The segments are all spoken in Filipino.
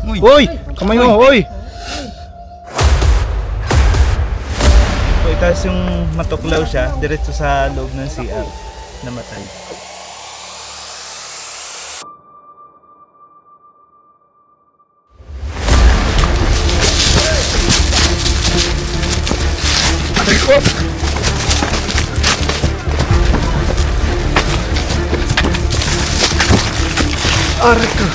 Uy! Kamay mo, uy! So, itaas yung matuklaw siya, diretso sa loob ng CR. Namatay. Arko.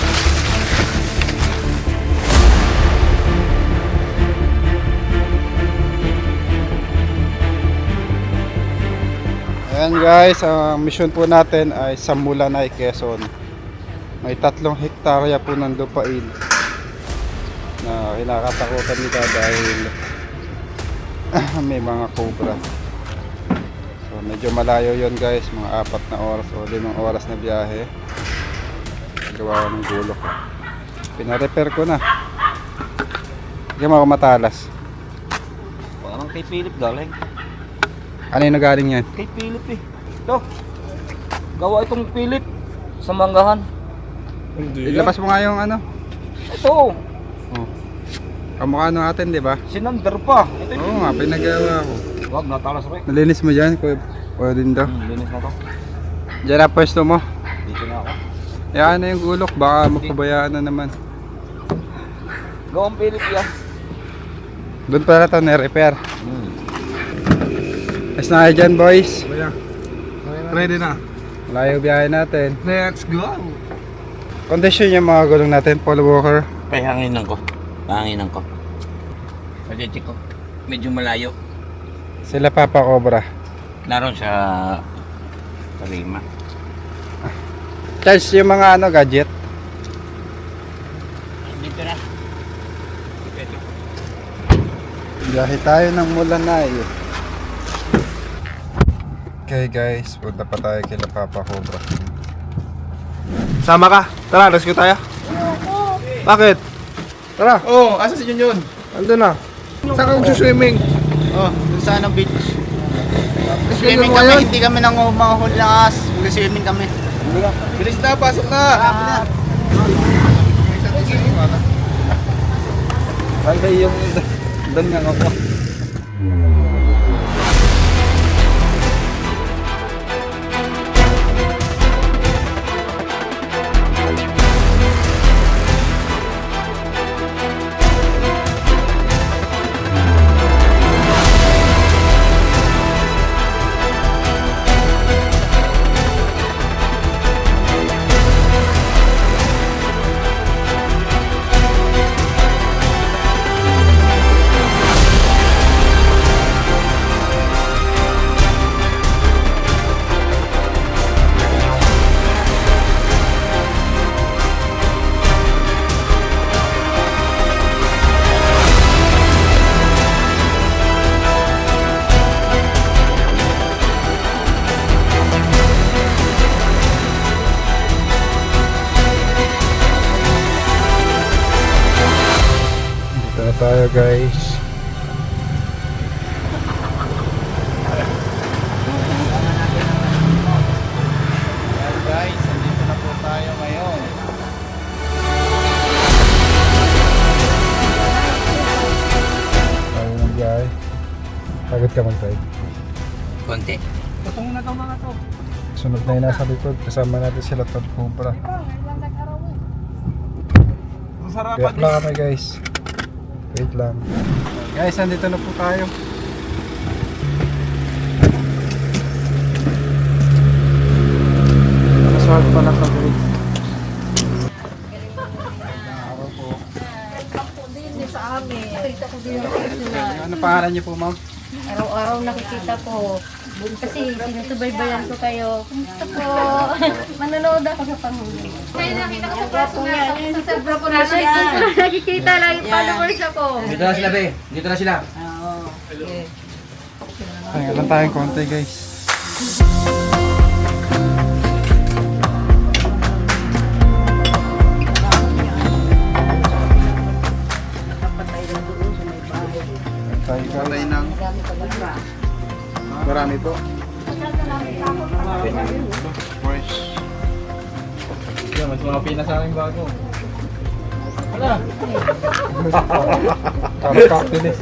Ayan guys, ang mission po natin ay sa Mulanay, Quezon. May 3 hektarya po ng lupain na kinakatakutan nila dahil may mga cobra. So medyo malayo yon guys, mga 4 na oras o 5 oras na biyahe. Gawa ko ng gulok. Pina-repair ko na. Hindi mo ako matalas. Parang kay Philip galing. Ano yung nagaling yan? Kay Philip eh. Ito. Gawa itong Philip sa manggahan. Ilabas mo nga yung ano. Ito. Oh. Kamukha nung atin, di ba? Sinander pa. Ito Oo nga, pinagawa ko. Wag natalas rin. Nalinis mo dyan, kuya din daw. Linis na to. Diyan na pwesto mo. Dito na ako. Yan na yung gulok, baka mapabayaan na naman. Gawang Philip yan. Doon pala ito na-repair. Ayos na kayo dyan boys. Ready na. Layo biyahe natin. Let's go. Kondisyon yung mga gulong natin, Paul Walker. Pahanginan ko. Pahanginan ko. Pag-check ko. Medyo malayo. Sila Papa Cobra. Naroon sa Tarima. Charge yung mga ano, gadget. Dito na. Biyahe tayo ng Mulanay. Okay guys, punta pa tayo kila Papa Cobra. Sama ka. Tara, rescue tayo. Bakit? Tara. Oh, asa si Junjun? Ando na. Saan ka mag-swimming? Oh, dun sa anong beach. Swimming Swimming mo kami, ngayon? hindi kami nang mga hulakas. Mag-swimming kami. Bilis na, pasok na. Ay, yung doon nga ako. Dito na tayo guys. Guys, nandito na po tayo ngayon. Tayo ng biyahe. Pagod ka mag-ride. Konti. Sunod na yung nasa likod. Kasama natin sila Todd Cobra. Kaya lang kami guys. Wait lang. Guys, andito na po tayo. Maswag pa lang kami. Sa amin. Nakita ko din yung personal. Ano pangalan niyo po, ma'am? Araw-araw nakikita ko. Kasi sinusubaybayan ko kayo. Kumusta po? Manonood ako sa panghuli. Kaya nakita ko sa Ang gwapo personal, niya. tapos Yan, sa sobra ko personal na yan. nakikita lang yung followers ako. Dito na sila, be. Dito na sila. Oo. Sige. Ay, lang tayong konti guys. Tayo guys. Marami po. Boys. Yan, mas mga pina sa akin bago. Kakaktilis.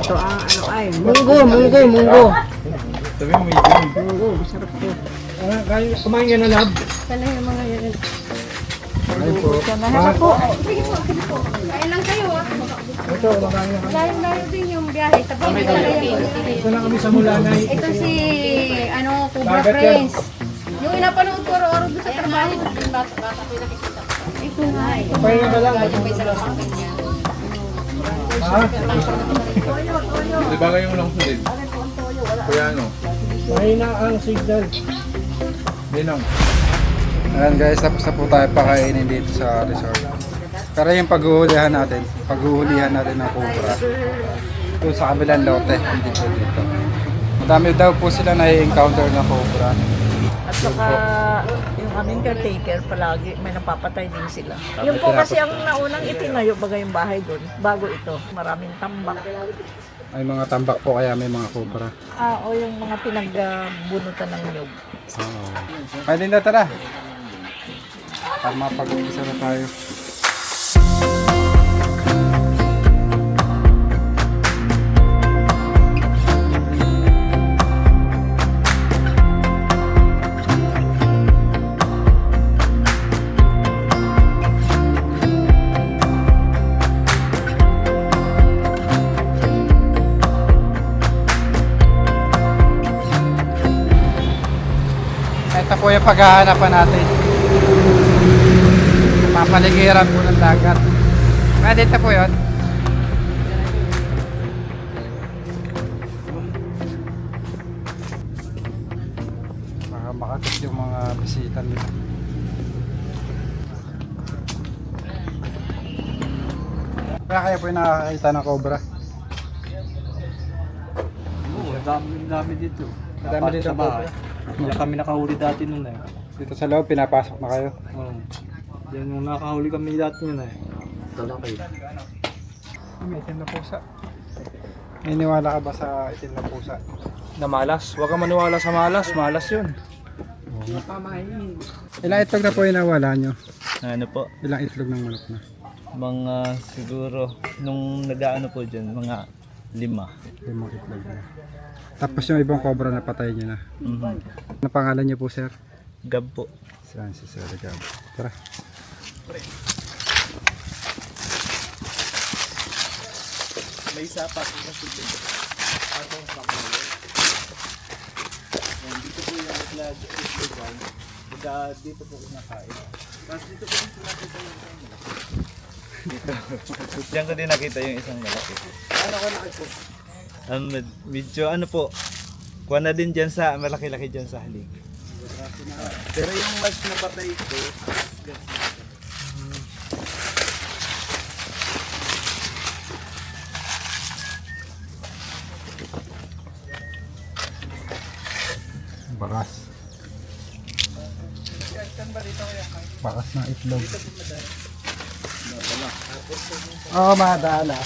Ito ang ano ay, munggo. Sabi mo, medium. Munggo, masarap po. Kumain ka na, lab? Sana yung mga yan. Kumain po. Sana po. Sige po, sige po. Kain lang kayo ah. Ito, kumakain na. Layo-layo din yung biyahe. Tapos Ito na kami sa Mulanay. ito si, ano, Cobra Prince. Yung inapanood ko araw-araw doon sa trabaho. Bata ko yung nakikita. Ito nga. Pahinga ka lang. Ha? Di ba kayong long sulit? Kuya ano? Mahina ang signal. Ninong. Ayan guys, tapos na po tayo pakainin dito sa resort. Pero yung paghuhulihan natin ng cobra. Doon sa kabilang lote, hindi po dito. Madami daw po sila na-encounter na cobra. At saka yung aming caretaker palagi may napapatay din sila. Yung po kasi ang naunang itinayo baga yung bahay doon. Bago ito, maraming tambak. May mga tambak po kaya may mga cobra. O yung mga pinagbunutan ng nyug. Oo. Pwede na tara. Para mapag-umpisa na tayo. Ito po yung paghahanapan natin. Papaligiran po ng dagat. Kaya dito po yun. Baka makakit yung mga bisita nila. Kaya kayo po yung nakakakita ng cobra. Oo, dami dito. Madami dito sa bahay. Diyan kami nakahuli dati nun eh. Dito sa loob, pinapasok na kayo. Oo. Yan yung nakahuli kami dati nun eh. Talaki. May itim na pusa. May niwala ka ba sa itim na pusa? Na malas. Huwag kang maniwala sa malas. Malas yun. Ilang itlog na po yung nawala nyo? Ano po? Ilang itlog ng manok na? Mga siguro, nung nag-ano po dyan, mga 5. 5 itlog na. Tapos yung ibang cobra na patay nyo na. Ano pangalan nyo po, sir? Gab po. Saan si Sir Gab? Tara. May sapat. Dito po yung itlog. Dito po kumakain. Tapos dito po yung nakita yung isang dito. Diyan ko din nakita yung isang malaki. Ano ko nakita? Medyo ano po. Kuha na din dyan sa malaki-laki dyan sa halik. Pero yung mas napatay ito, Bakas. Bakas ng itlog. Oo, madala.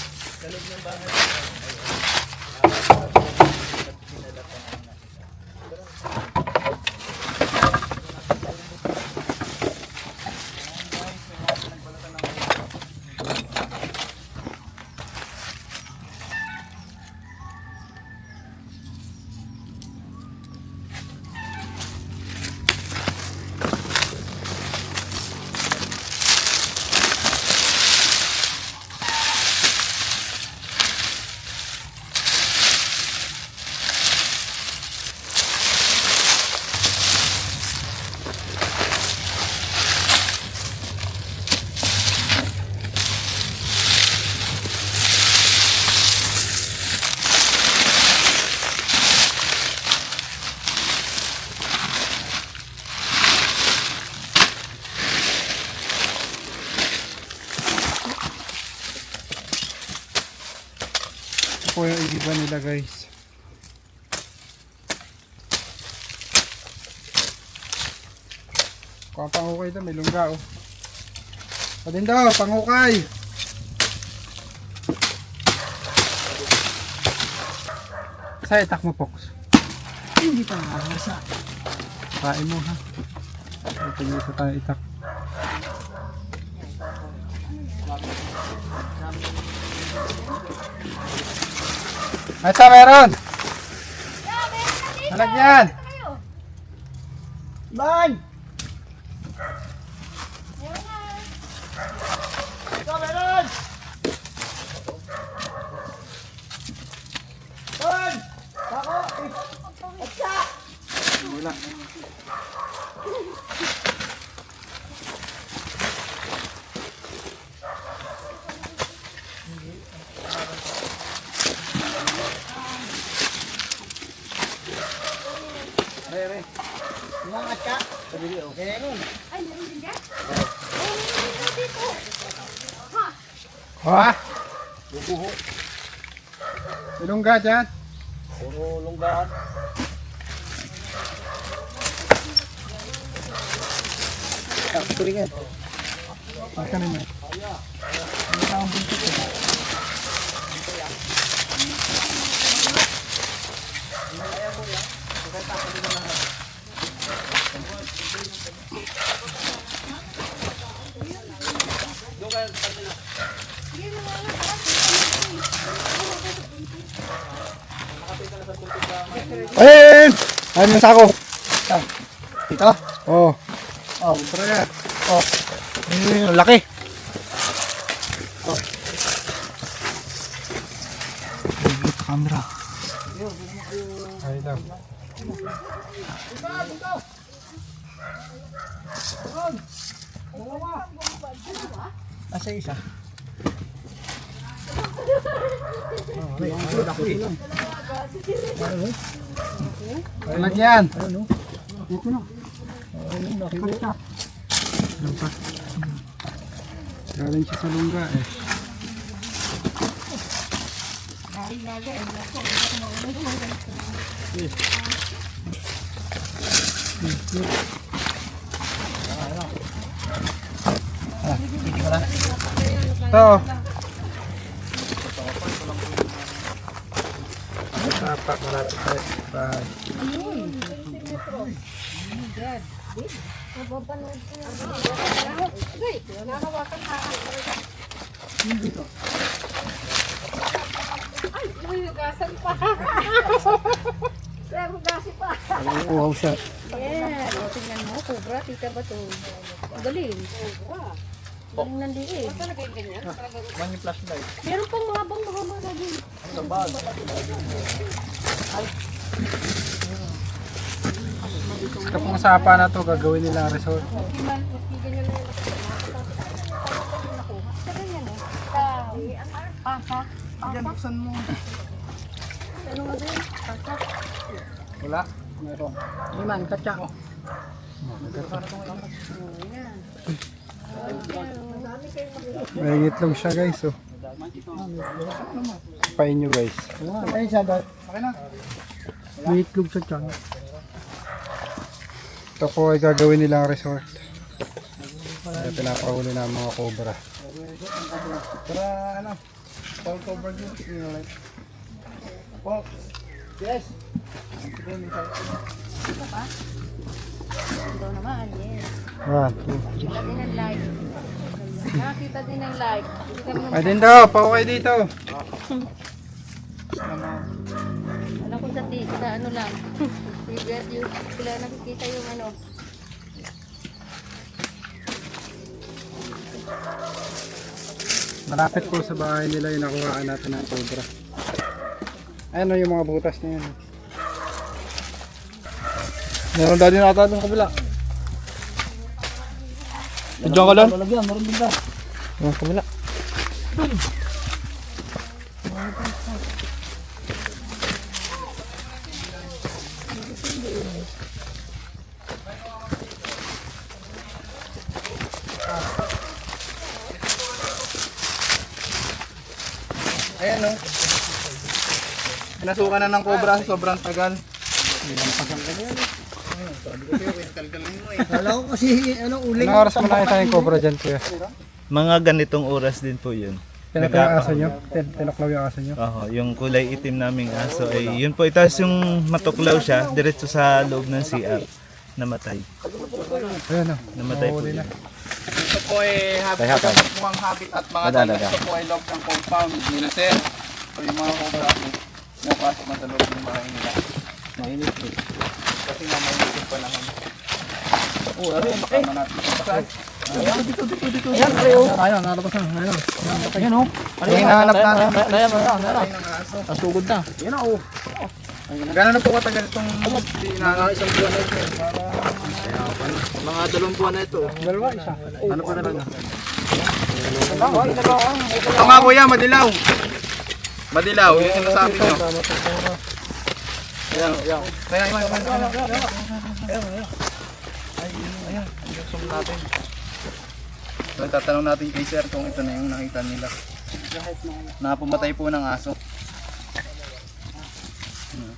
Po yung igiba nila guys. Kuha panghukay daw, may lungga oh. Padin daw, panghukay. Sa itak mo Pox. Hindi pa nakakasa. Kain mo ha. Ito yung isa tayo itak. Ay, sa meron! Anak yan! Bye! Ha? Ilungga dyan. Ayun! Ayun yung sako. Ito? Oo. Oh, tara yan. Oh. Ayun, laki. Oh. Camera. Ayun lang. Asa isa? Lagyan. Dito na. Galing siya sa lungga eh. Ito. Tapak malapit tayo. Bye. Wow siya. Yeah, o, tingnan mo, cobra, tita ba to? Galing. Galing nandiin. Meron pang mga bang mga din. Ito pong sapa na to gagawin nila resort. Pasa. Diyan buksan mo. Ano nga din? Pasa. Wala. Meron. Liman, katsa. May itlog siya guys. Oh. Pain nyo guys. Ayun siya, dad. May itlog sa tiyan. Ito po ay gagawin nilang resort. Kaya pinapahuli na ang mga cobra. Para ano? All cobra dito. Oh. Yes. Ito naman, yes. 1, 2, 3. Kita din ang like. Nakakita din ang like. Kita mo Ay din daw, pauwi dito. alam ko sa ano lang. Sila nakikita yung ano. Malapit po sa bahay nila yung nakuhaan natin ng cobra. Ayan o yung mga butas na yan. Meron dali na ata doon kabila. Diyan ka lang? Meron din ba? Yung kabila. Ayan o. Pinasukan na ng cobra sa sobrang tagal. Wala ko kasi ano uling. Anong oras mo nakita yung cobra dyan kuya? Mga ganitong oras din po yun. Tinatay yung aso nyo? Tinaklaw yung aso nyo? Oho, yung kulay itim naming aso ay yun po. Itaas yung matuklaw siya, diretso sa loob ng CR. Namatay. Ayan o. Namatay po Mahuli yun. na. po ay mukhang habit at mga tayo. Ito po ay loob ng compound nila sir. So yung mga cobra po, napasok na sa loob ng bahay nila. Mainit po. Kasi nga mainit yung panahon. Oo, ano yung makama natin. Ayan, dito. Ayan, ayan, nalabas na. Ayan, o. Ano yung hinahanap natin? Ayan, nasugod na. Ayan, o. Gano'n na po katagal itong isang buwan na ito? Mga 2 buwan na ito. Dalawa, isa. Ano pa talaga? Ito nga kuya, madilaw. Madilaw, yun yung nasabi nyo. Ayan, ayan. Ayan, yung zoom natin. So, tatanong natin kay sir kung ito na yung nakita nila. Nakapumatay po ng aso.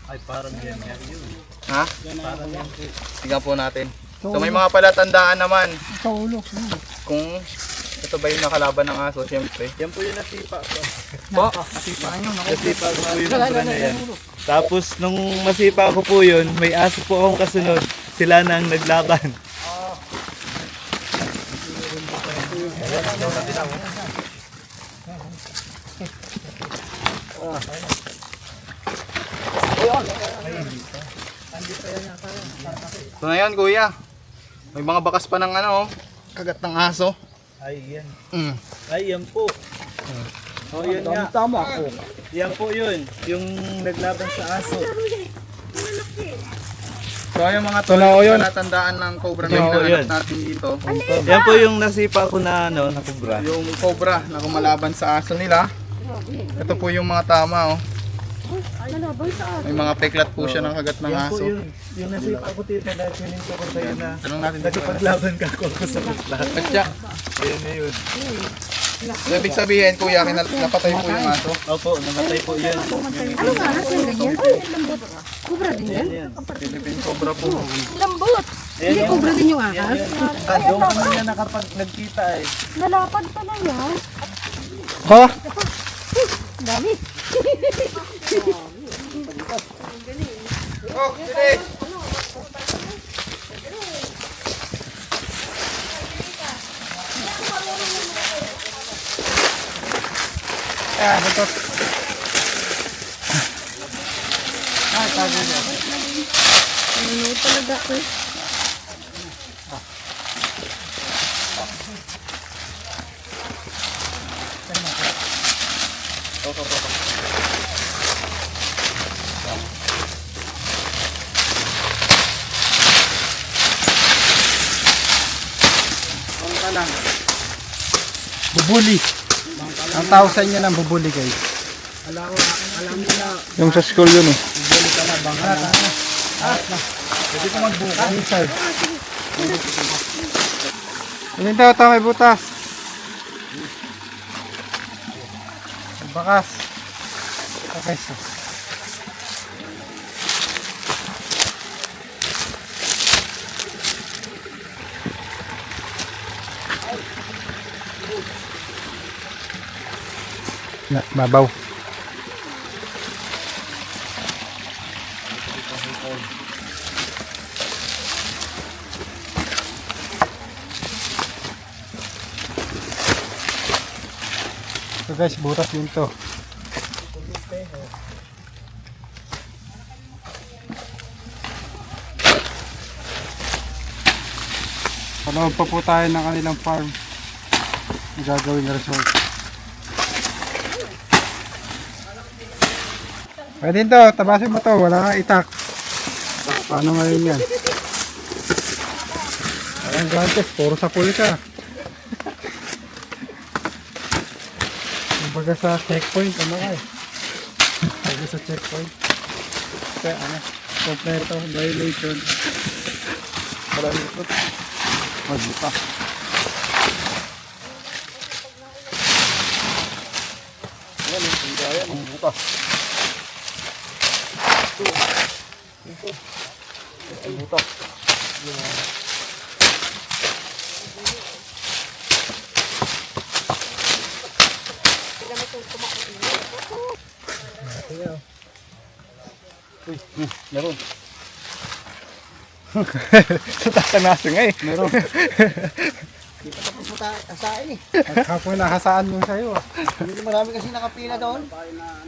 Ay, parang yan yun. Ha? Tingnan po natin. So may mga palatandaan naman. Kung ito ba yung nakalaban ng aso, siyempre. Yan po yung nasipa ko. Po, nasipa nyo. Nasipa ko po yung sobra na yan. Tapos nung masipa ko po yun, may aso po akong kasunod. Sila na ang naglaban. So ngayon kuya, may mga bakas pa ng ano, kagat ng aso. Ay, yan. Mm. Ay, yan po. Oh, yun nga. Tama ako. Yan po yun. Yung naglaban sa aso. So yung mga palatandaan ng cobra na Yan po hinahanap yun. natin dito. Yan po yung nasipa ko na ano, na kubra. Yung cobra na kumalaban sa aso nila. Ito po yung mga tama oh. May mga peklat po siya ng kagat ng Yan po aso. yun. Yung nasipa ko tita dahil pininto ko sa'yo na Tanong natin dito. nakipaglaban ka ko sa lahat. Katya. Ayun na yun. So, ibig sabihin kuya, napatay po yung aso. Opo, namatay po yun. Ano nga? Ano ganyan? Ay, lambot. Kubra din yan? Yan. Philippine cobra po. Lambot! Hindi Yan, kubra din yung ahas. Ah, doon kami na nakapag nagkita eh. Nalapad pala yan. Ha? Dami. Oh, bilis! Ah, ito. Ano talaga ko? Bubuli. Ang tawag sa inyo ng bubuli guys. Yung sa school yun eh. Pwede ko magbukas. Hindi daw ito may butas. Bakas. Okay so. Mabaw. So guys, butas din to. Panood pa po tayo ng kanilang farm. Ang gagawin na resort. Pwede to, tabasin mo to, wala kang itak. Paano ngayon yan? Ayan guys, puro sa pool ka. Kumbaga sa checkpoint, ano ka eh? Kumbaga sa checkpoint. Kaya ano, kompleto, violation. Marami ito. Magbuka. Ayan, hindi kaya, magbuka. Butak. Uy, meron. Tatanasin nga eh. Meron. Kahapon nahasaan yung sa'yo. Hindi marami kasi nakapila doon.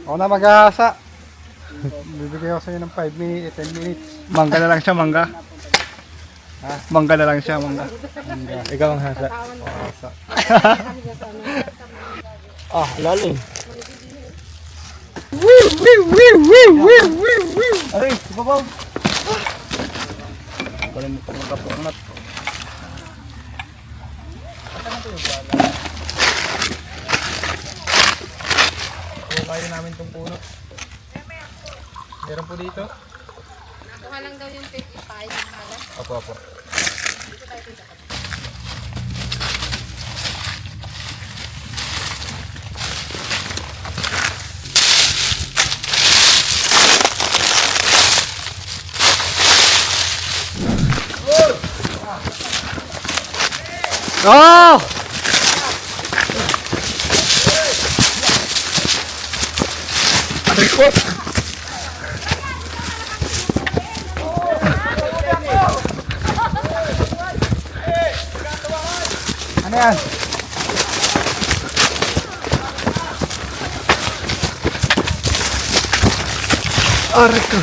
Ako na maghahasa. Bibigay ako sa'yo ng 5 minutes, 10 minutes. Mangga na lang siya, mangga. Ha? Mangga na lang siya, mangga. Ikaw ang hasa. Ah, lalim. Aray, ibabaw. Kalimutan mo kapunat. Kaya namin itong puno. Meron po dito. Kuha lang daw yung 55. Apo, apo. Oh! Aray ko! Ano yan? Aray ko!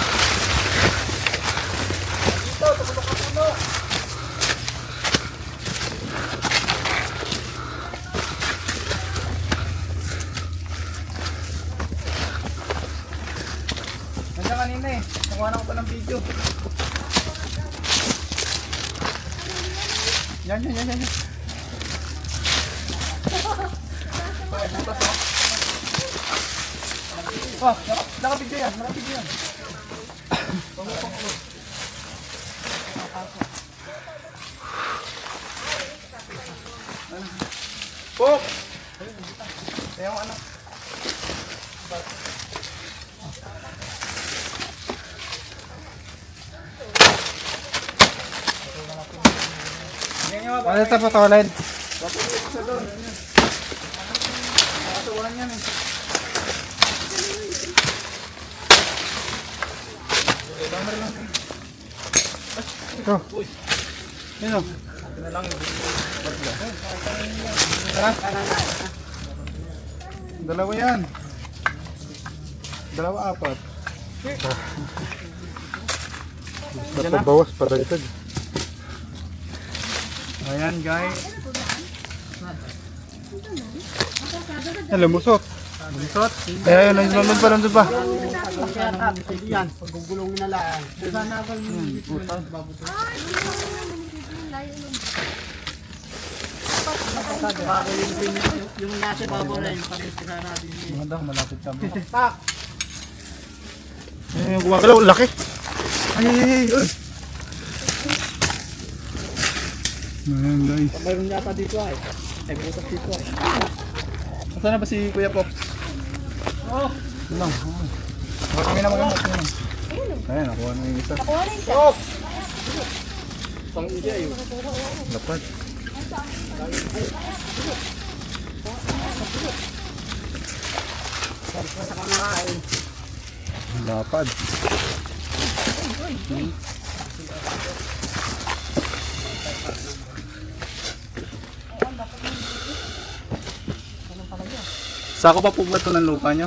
Nandiyan kanina eh. Nakuha na ko pa ng video. Yan. Oh, nakabidyo yan. Pop! Kaya mo ano? Ano ito patulad? Ito. Ano? Tara. Dalawa yan. Dalawa, apat. Basta bawas, padagdag. Ayan guys. Lumusot. Lumusot? Ayan, nandun pa. Yan, paggugulong na lang. Yung nasa babaw na yung pagkikita natin. Maganda, malapit kami. Pak! Ayan, gumagalaw, laki. Ay. Ayan guys. Mayroon yata dito ay. Ay, butas dito ay. Nasaan na ba si Kuya Pop? Oh! Lang. Kami na maganda. Ayan, nakuha na yung isa. Nakuha rin siya. Pop! Pang iya yun. Lapad. Lapad. Sako pa po ba ito ng lupa nyo?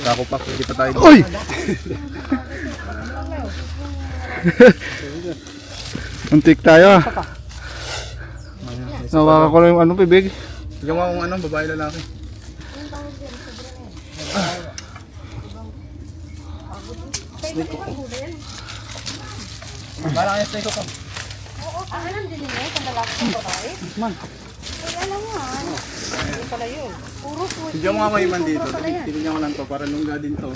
Sako pa, kita tayo. Uy! Antik tayo ah. Nawaka ko lang yung ano, pibig. Ikaw mo kung ano, babae lalaki. Parang ayos na ito ko. Alam din nila kung lalaki ko babae. Man. Ay, alam mo Hindi pala yun. Puro po. Hindi mo nga mahiman dito. Tinignan ko lang to para lungga din to.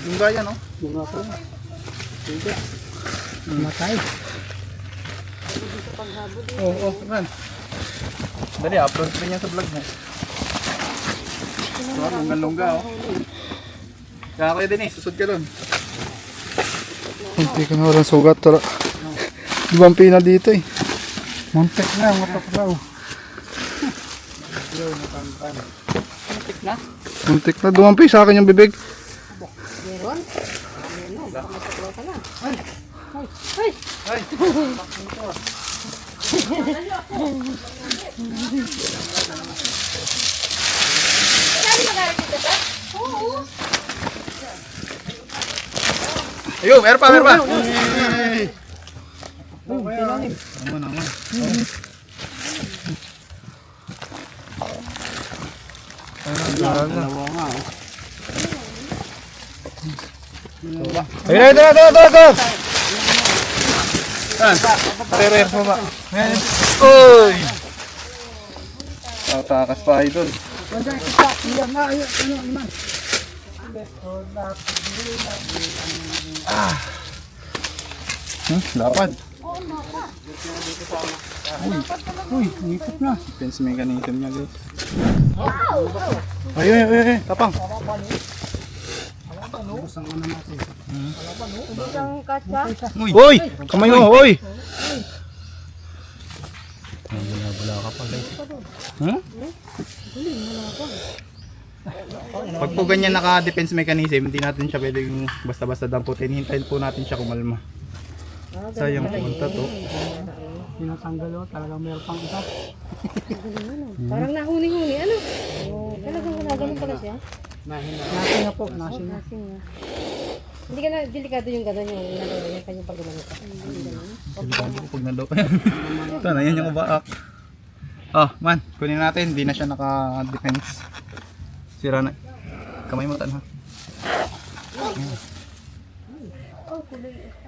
Lungga yan oh. Lungga po. Matay. Oo, man. Dali, upload ko niya sa vlog mo. Lungga oh. Kaya kayo din susod ka doon. Hindi ko na walang sugat. Tara. Di ba ang pina dito eh? Muntik na, mataklaw. Muntik na? Muntik na. Dumampi sa akin yung bibig. Meron? Meron. Baka masaklaw ka na. Ayun, meron pa, meron pa. Ayun, ito. Rare pa ba? Uy! Tatakas pa idol. Lapad. Uy, ngipot na. Defense mechanism niya guys. Ay, tapang. Uy, kamay mo, uy. Pag po ganyan naka-defense mechanism, hindi natin siya pwedeng basta-basta damputin. Hintayin po natin siya kumalma. Sayang punta to. Tinatanggal o, talagang meron pang isa. Parang nahuni-huni. Ano? Talagang wala. Ganun pala siya. Nasin na po, nasin na. Nasin nga. Hindi ka na delikado yung gano'n yung kanyang pag-gumano ka. Pag nalo. Ito na, yan yung ubaak. Oh, man, kunin natin. Hindi na siya naka-defense. Sira na. Kamay mo tan ha.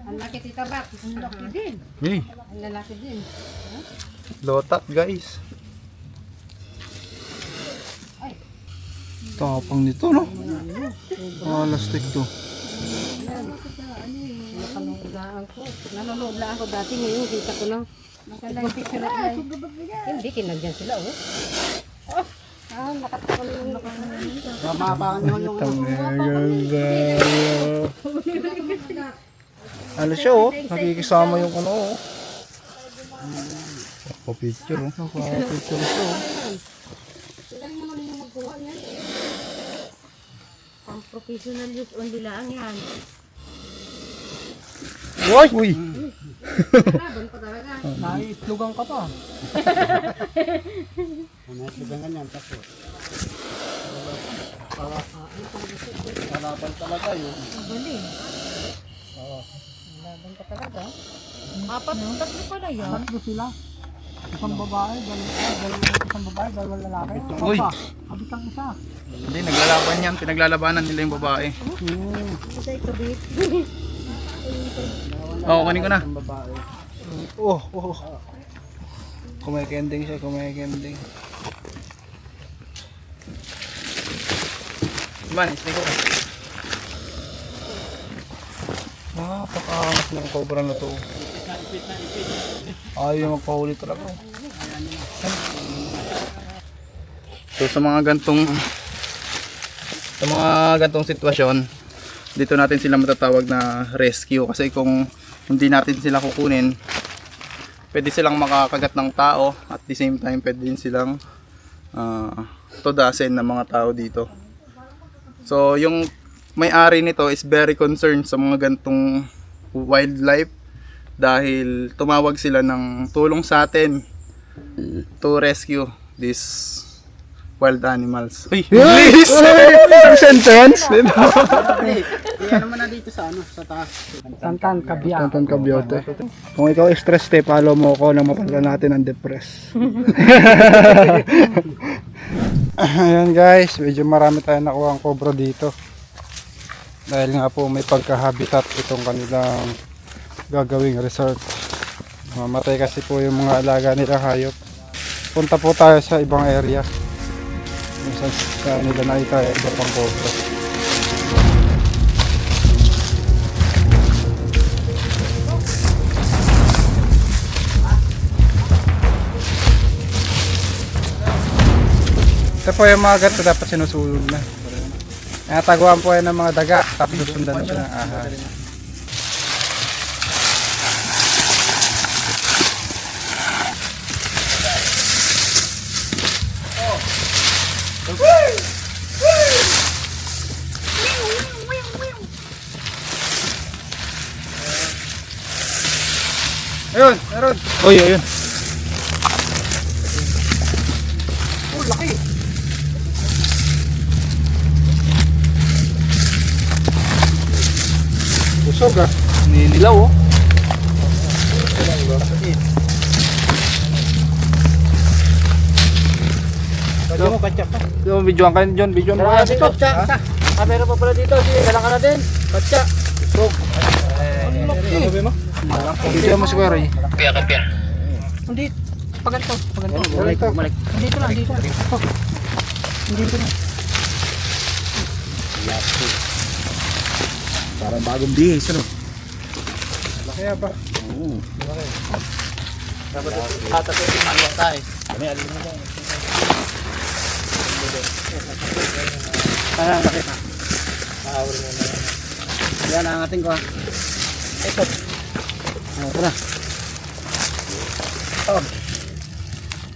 Ang laki tita Bak. Ang laki din. Hey, Ang lalaki din. lotat guys. Tapang nito no. Lastik to. Nakanugaan ko. Nanonood lang ako dati ngayon. Kita ko lang. Nakalive picture at live. Hindi, kinagyan sila oh. Nakatakon yung Mamapakan nyo yung Ano siya oh, nakikisama yung ano oh. Picture oh, picture siya oh. Ang professional use only lang yan. Uy! Laban pa talaga. naitlugan ka pa. Naitlugan ka niyan, tapos. Harapan talaga yun. Galing. Laban pa talaga. Tatlo pala yan. Tatlo sila. Isang babae, isang babae, dalawang lalaki. Uy! Abit ang isa. Hindi, naglalaban yan, pinaglalabanan nila yung babae. Kasi kabit. Oo, kunin ko na. Ang babae. Oh. Kumikending siya, kumikending. Man, isli ko. Napakaangas ng cobra na to. Ayaw magpahuli talaga. So sa mga gantong sitwasyon, dito natin sila matatawag na rescue kasi kung hindi natin sila kukunin, pwede silang makakagat ng tao at the same time pwede din silang tudasin ng mga tao dito. So yung may-ari nito is very concerned sa mga gantong wildlife dahil tumawag sila ng tulong sa atin to rescue these wild animals. Uy! Sentence! Iyan naman na dito sa ano, sa taas. Tantan, kabya. Tantan kabyote. Kung ikaw stress te, follow mo ako na mapagla natin ang depress. Ayan guys, medyo marami tayong nakuha ang cobra dito. Dahil nga po may pagka-habitat itong kanilang gagawing resort. Mamatay kasi po yung mga alaga nilang hayop. Punta po tayo sa ibang area. Sa nila nakita iba pang cobra. Ito po yung mga ganito dapat sinusulog na. Nataguan po yan ng mga daga tapos susundan na siya ng ahas. Ayun, meron. Uy, ayun. Oh, laki. Busog ah. Ninilaw oh. Lagyan mo katsa pa. Yung videoan kayo John, videoan mo kaya dito. Katsa. Ah, meron pa pala dito. Sige, dala ka na din. Katsa. Sabi mo? Video mo si Kuya Ray. Hindi. Paganto. Balik. Dito lang, dito. Dito na. Parang bagong bihis, ano? Laki ba? Ayan tayo. Para laki na. Yan ang ating ko. Ito. Ito na.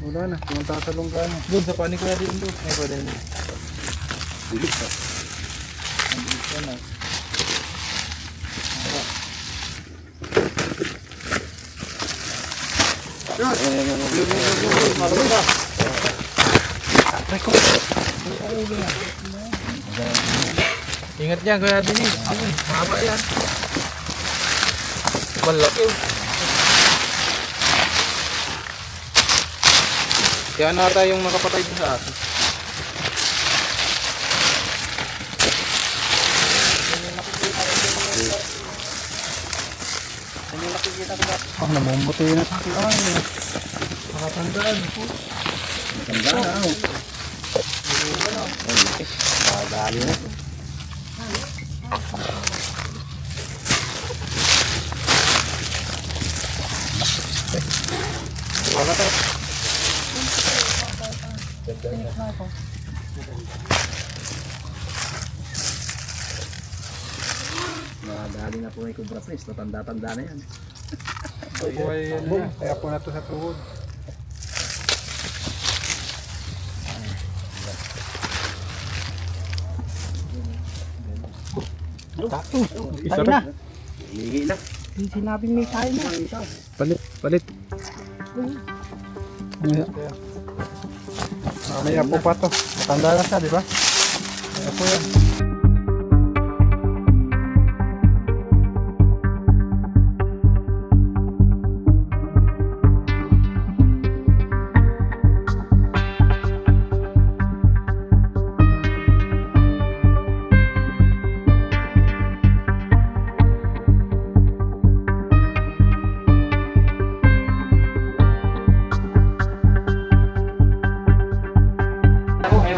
Wala na, kung tatalong ka na. Doon sa panik ko natin doon. Ay, pwede na. Bilis pa. Bilis pa na. Ingat yan, Kuya Dennis. Mahaba yan. Malaki. Kaya nata yung nakapatay din sa atin. Oh, namumuti na sa akin. Ay, nakatandaan po. Nakatandaan na. Dali na. Dali na po may Cobra Press. Tanda-tanda na yan. Buhay yan niya. Kaya po na to sa tuhod. Isa na. Higi na. Yung sinabing may tayo na. Palit. May apo pa to. Matanda na siya, di ba? May apo yan.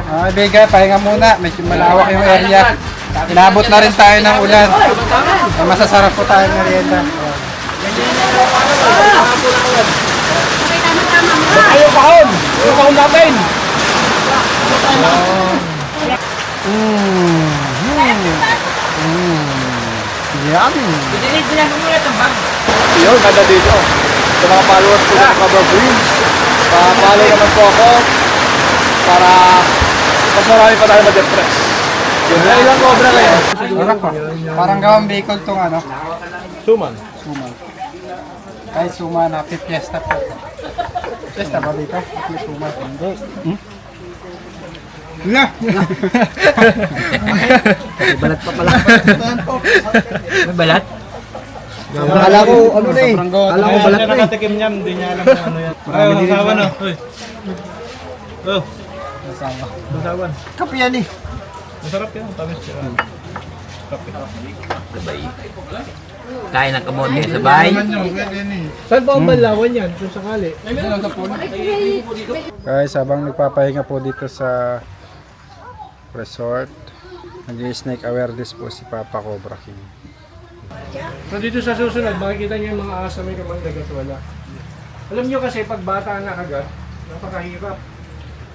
Mga kaibigan, pahinga muna. Medyo malawak yung area. Inabot na rin tayo ng ulan. Masasarap po tayong merienda. Ayaw kahon! Ayaw kahon natin! Yummy! Yun, ganda dito. Sa mga followers ko sa Cobra Greens. Pa-follow naman po ako para mas marami pa tayo ma-depress. Yun na ilang cobra kayo. Parang gawang Bicol tong ano. Suman. Kahit suman, happy fiesta po. Fiesta ba dito? Happy suman. Hindi. Na! Balat pa pala. May balat? Akala ko, ano na eh. Akala ko balat na eh. Nakatikim niya, hindi niya alam kung ano yan. Ay, masawan na. Uy. Oh. Masawan. Kape yan eh. Masarap yan. Tamis siya. Sabay. Kain ng kamote sabay. Saan ba ang balawan yan kung sakali? Guys, habang nagpapahinga po dito sa resort, nag-snake awareness po si Papa Cobra King. So dito sa susunod, makikita niyo yung mga ahas na may kamang dagat wala. Alam niyo kasi pag bata ang nakagat, napakahirap.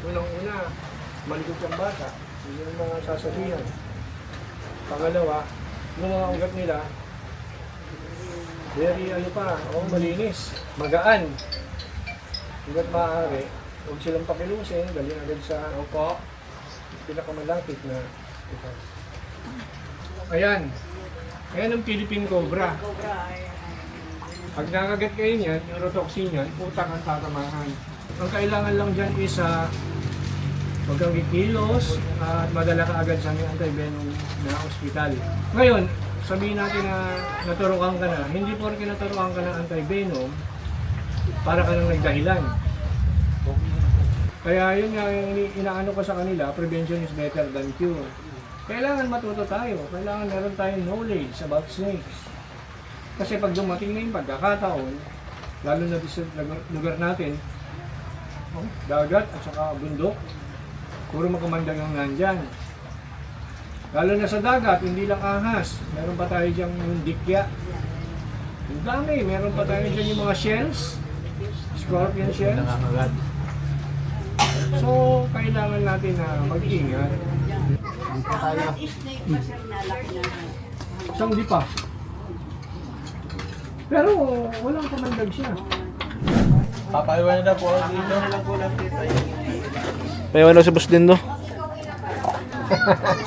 Unang-una, malikot ang bata. Yun yung mga sasabihan. Pangalawa, yung mga ugat nila, very malinis, magaan. Hanggat maaari, huwag silang pakilusin, galing agad sa pinakamalapit na ito. Ayan. Ayan ang Philippine Cobra. Pag nakagat kayo niyan, neurotoxin yan, utak ang tatamaan. Ang kailangan lang dyan is huwag kang kikilos at madala ka agad sa may anti-venom na ospital. Ngayon, sabihin natin na naturukan ka na, hindi porke naturukan ka ng anti-venom, para ka nang nagdahilan. Kaya yun nga yung inaano ko sa kanila, prevention is better than cure. Kailangan matuto tayo, kailangan meron tayong knowledge about snakes. Kasi pag dumating na yung pagkakataon, lalo na sa lugar natin, dagat at saka bundok, puro makamandag ang nandyan. Lalo na sa dagat, hindi lang ahas, meron pa tayo dyan yung dikya. Ang dami, meron pa tayo dyan yung mga shells, scorpion shells. So, kailangan natin na mag-ingat. Isang di pa. Pero walang kamandag siya. Papaiwan na po ako dito. May wala sa bus din do.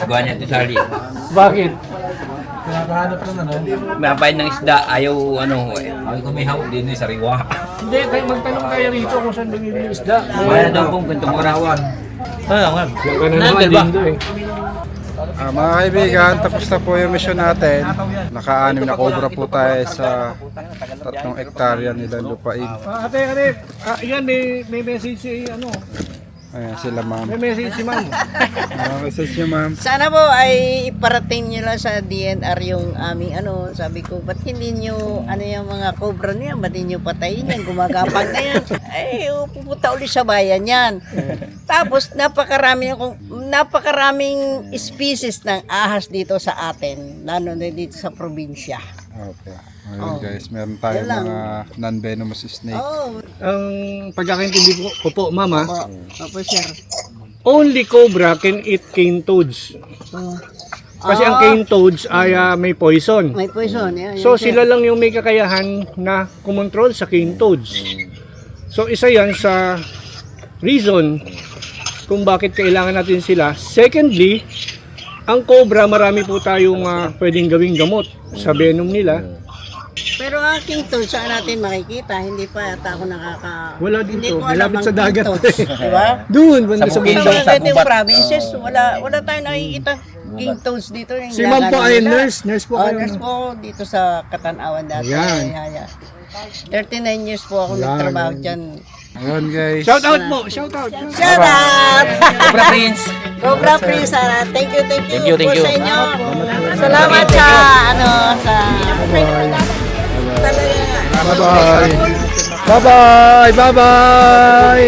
Gawa niya ito sa hali. Bakit? Mapain ng isda, ayaw ayaw ko may hawak din sa sariwa. Hindi, magtanong kayo rito kung saan bumibili isda. Kaya daw pong ganitong orawan. Yan ka na naman din do eh. Mga kaibigan, tapos na po yung mission natin. Naka-anim na cobra po tayo sa 3 hektarya nilang lupain. Ate, yan may message si Ayan sila ma'am. may message si ma'am. Message niyo ma'am. Sana po ay iparating nyo lang sa DNR yung aming sabi ko, ba't hindi nyo, yung mga cobra niya, ba't hindi nyo patayin yan, gumagapang na yan. Ay, pupunta ulit sa bayan yan. Tapos, napakaraming species ng ahas dito sa atin, lalo na dito sa probinsya. Okay. Ayun guys, meron tayong mga non-venomous snake. Ang pagkakaintindi ko po, mama, Opo, sir. only cobra can eat cane toads. Kasi ang cane toads ay may poison. May poison. Yan, So sila lang yung may kakayahan na kumontrol sa cane toads. So isa yan sa reason kung bakit kailangan natin sila. Secondly, ang cobra marami po tayong pwedeng gawing gamot sa venom nila. Pero ang king toads, saan natin makikita? Hindi pa yata ako Wala Hindi dito, ko alam malapit ang sa king dagat. toads, diba? Doon, banda sa Sa bundok. mga ganitong provinces, wala tayong nakikita king toads dito. Yung Si ma'am po ay nila. nurse po kayo. Nurse po dito sa Katanawan dati. Ayan. Ay. 39 years po ako nagtrabaho dyan. Ayun guys. Shout out po, shout out. Shout out! Cobra Prince! Cobra Prince, thank you Thank you. po sa inyo. Salamat sa, talaga. Bye-bye. Bye-bye, bye-bye.